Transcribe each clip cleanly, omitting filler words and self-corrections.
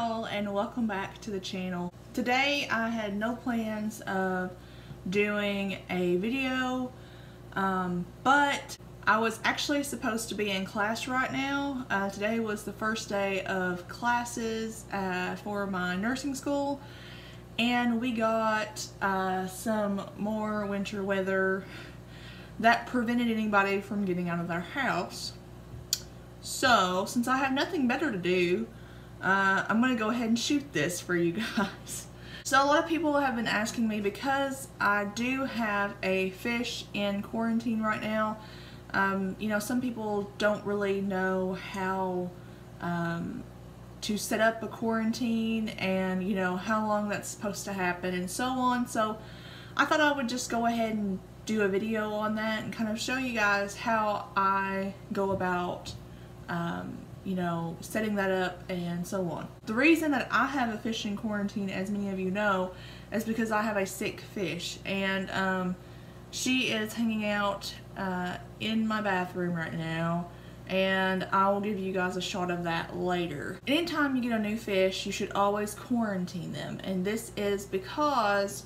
y'all, and welcome back to the channel. Today I had no plans of doing a video, but I was actually supposed to be in class right now. Today was the first day of classes for my nursing school, and we got some more winter weather that prevented anybody from getting out of their house. So, since I have nothing better to do, I'm going to go ahead and shoot this for you guys. So a lot of people have been asking me, because I do have a fish in quarantine right now. You know, some people don't really know how to set up a quarantine and, you know, how long that's supposed to happen and so on. So I thought I would just go ahead and do a video on that and kind of show you guys how I go about you know, setting that up and so on. The reason that I have a fish in quarantine, as many of you know, is because I have a sick fish, and she is hanging out in my bathroom right now, and I will give you guys a shot of that later. Anytime you get a new fish, you should always quarantine them, and this is because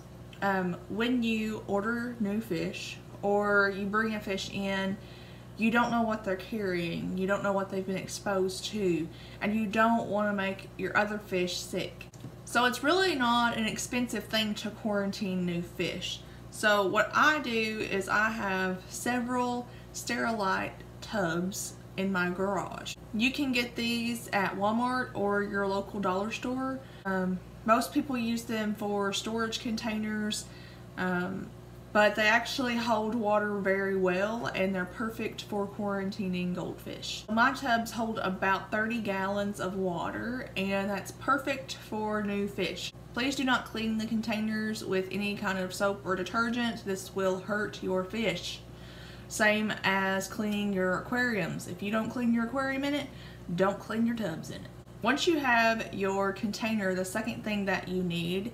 when you order new fish or you bring a fish in, you don't know what they're carrying, you don't know what they've been exposed to, and you don't want to make your other fish sick. So it's really not an expensive thing to quarantine new fish. So what I do is I have several Sterilite tubs in my garage. You can get these at Walmart or your local dollar store. Most people use them for storage containers, but they actually hold water very well, and they're perfect for quarantining goldfish. My tubs hold about 30 gallons of water, and that's perfect for new fish. Please do not clean the containers with any kind of soap or detergent. This will hurt your fish. Same as cleaning your aquariums. If you don't clean your aquarium in it, don't clean your tubs in it. Once you have your container, the second thing that you need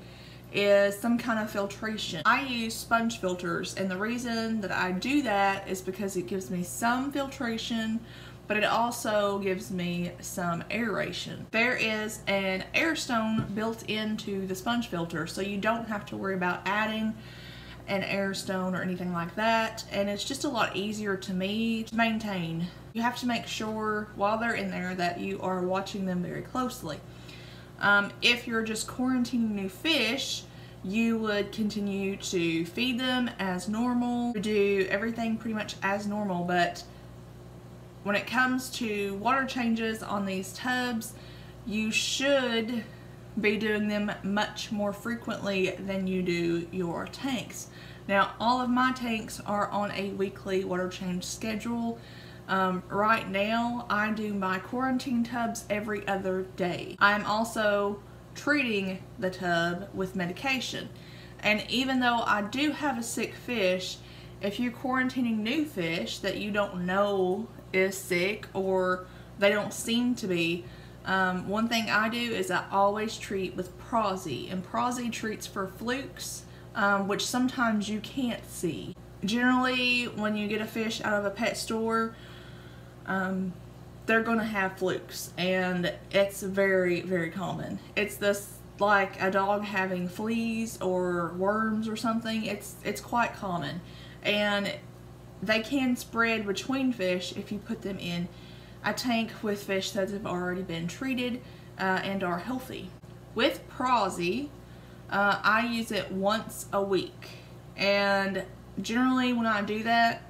is some kind of filtration. I use sponge filters, and the reason that I do that is because it gives me some filtration, but it also gives me some aeration. There is an air stone built into the sponge filter, so you don't have to worry about adding an air stone or anything like that, and it's just a lot easier to me to maintain. You have to make sure while they're in there that you are watching them very closely. If you're just quarantining new fish, you would continue to feed them as normal, do everything pretty much as normal, but when it comes to water changes on these tubs, you should be doing them much more frequently than you do your tanks. Now, all of my tanks are on a weekly water change schedule. Right now, I do my quarantine tubs every other day. I'm also treating the tub with medication. And even though I do have a sick fish, if you're quarantining new fish that you don't know is sick or they don't seem to be, one thing I do is I always treat with Prazi. And Prazi treats for flukes, which sometimes you can't see. Generally, when you get a fish out of a pet store, they're gonna have flukes, and it's very, very common. It's this, like a dog having fleas or worms or something. It's quite common, and they can spread between fish if you put them in a tank with fish that have already been treated and are healthy. With Prazi, I use it once a week, and generally when I do that,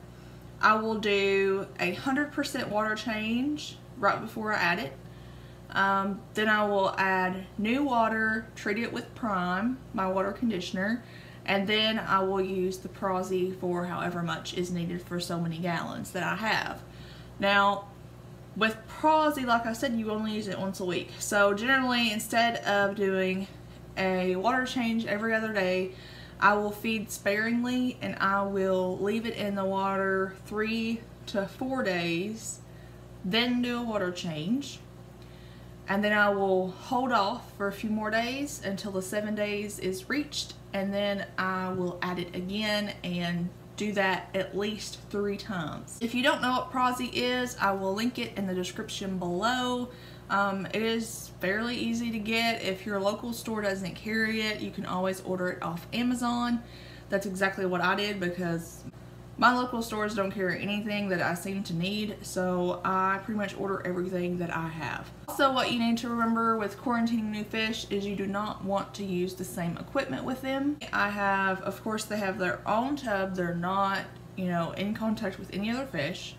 I will do 100% water change right before I add it. Then I will add new water, treat it with Prime, my water conditioner, and then I will use the Prazi for however much is needed for so many gallons that I have. Now, with Prazi, like I said, you only use it once a week. So generally, instead of doing a water change every other day, I will feed sparingly, and I will leave it in the water 3 to 4 days, then do a water change, and then I will hold off for a few more days until the 7 days is reached, and then I will add it again and do that at least 3 times. If you don't know what Prazi is, I will link it in the description below. It is fairly easy to get. If your local store doesn't carry it, you can always order it off Amazon. That's exactly what I did because my local stores don't carry anything that I seem to need, so I pretty much order everything that I have. Also, what you need to remember with quarantining new fish is you do not want to use the same equipment with them. Of course, they have their own tub. They're not, you know, in contact with any other fish.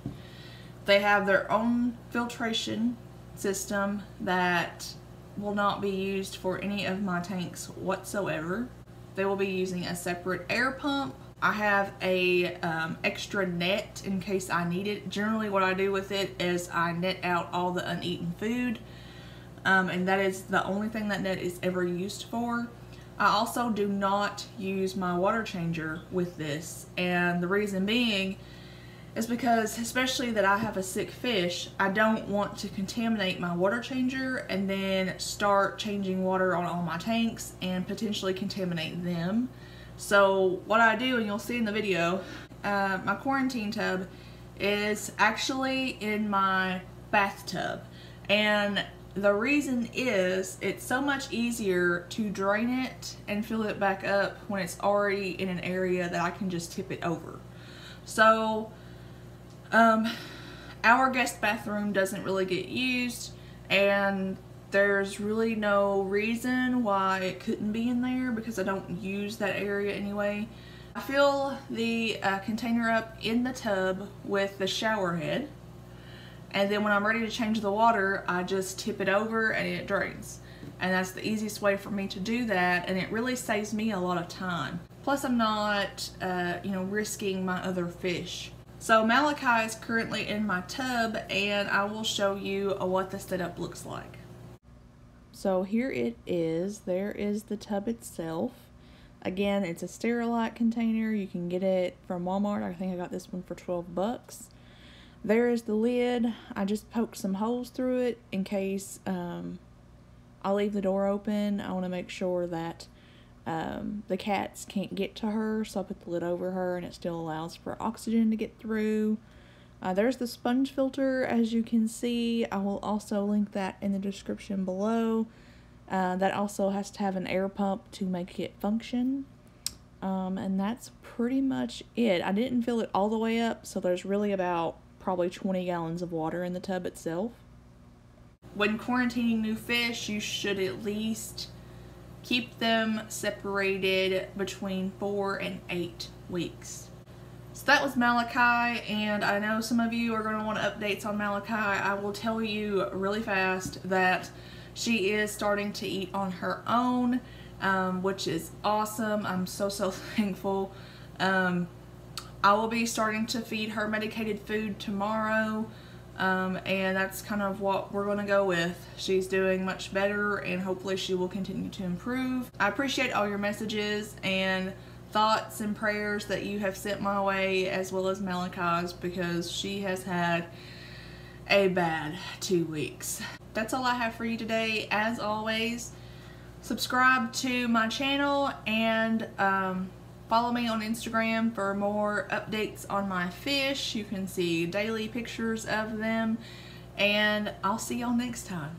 They have their own filtration system that will not be used for any of my tanks whatsoever. They will be using a separate air pump. I have a extra net in case I need it. Generally what I do with it is I net out all the uneaten food, and that is the only thing that net is ever used for. I also do not use my water changer with this, and the reason being is because, especially that I have a sick fish, I don't want to contaminate my water changer and then start changing water on all my tanks and potentially contaminate them. So what I do, and you'll see in the video, my quarantine tub is actually in my bathtub, and the reason is it's so much easier to drain it and fill it back up when it's already in an area that I can just tip it over. So our guest bathroom doesn't really get used, and there's really no reason why it couldn't be in there because I don't use that area anyway. I fill the container up in the tub with the shower head, and then when I'm ready to change the water, I just tip it over and it drains. And that's the easiest way for me to do that, and it really saves me a lot of time. Plus I'm not, you know, risking my other fish. So Malachi is currently in my tub, and I will show you what the setup looks like. So here it is. There is the tub itself. Again, it's a Sterilite container. You can get it from Walmart. I think I got this one for 12 bucks. There is the lid. I just poked some holes through it in case I'll leave the door open. I want to make sure that the cats can't get to her, so I put the lid over her and it still allows for oxygen to get through. There's the sponge filter, as you can see. I will also link that in the description below. That also has to have an air pump to make it function. And that's pretty much it. I didn't fill it all the way up, so there's really about probably 20 gallons of water in the tub itself. When quarantining new fish, you should at least keep them separated between 4 and 8 weeks. So that was Malachi, and I know some of you are going to want updates on Malachi. I will tell you really fast that she is starting to eat on her own, which is awesome. I'm so thankful. I will be starting to feed her medicated food tomorrow, and that's kind of what we're going to go with. She's doing much better, and hopefully she will continue to improve. I appreciate all your messages and thoughts and prayers that you have sent my way, as well as Malachi's, because she has had a bad 2 weeks. That's all I have for you today. As always, subscribe to my channel and follow me on Instagram for more updates on my fish. You can see daily pictures of them, and I'll see y'all next time.